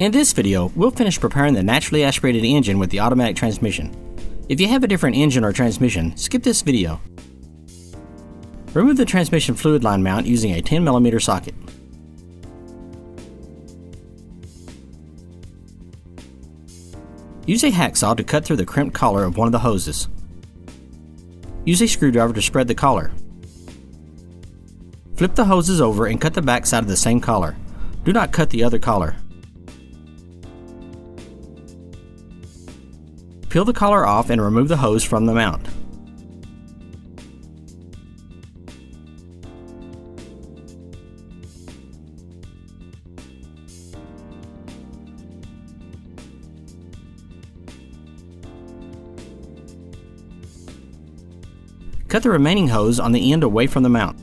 In this video, we'll finish preparing the naturally aspirated engine with the automatic transmission. If you have a different engine or transmission, skip this video. Remove the transmission fluid line mount using a 10mm socket. Use a hacksaw to cut through the crimped collar of one of the hoses. Use a screwdriver to spread the collar. Flip the hoses over and cut the back side of the same collar. Do not cut the other collar. Peel the collar off and remove the hose from the mount. Cut the remaining hose on the end away from the mount.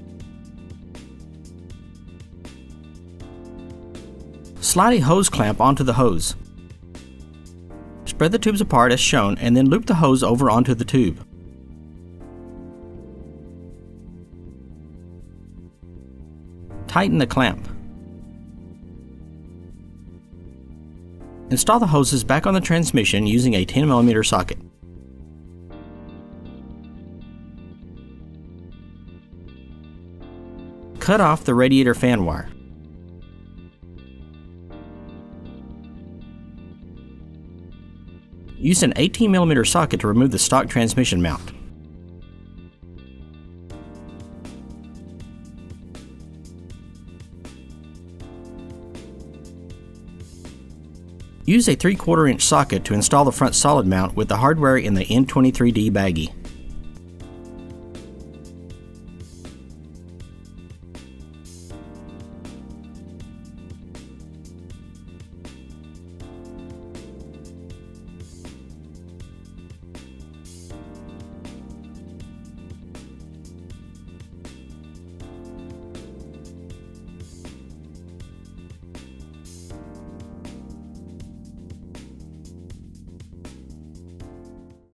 Slide a hose clamp onto the hose. Spread the tubes apart as shown and then loop the hose over onto the tube. Tighten the clamp. Install the hoses back on the transmission using a 10mm socket. Cut off the radiator fan wire. Use an 18mm socket to remove the stock transmission mount. Use a 3/4 inch socket to install the front solid mount with the hardware in the N23D baggie.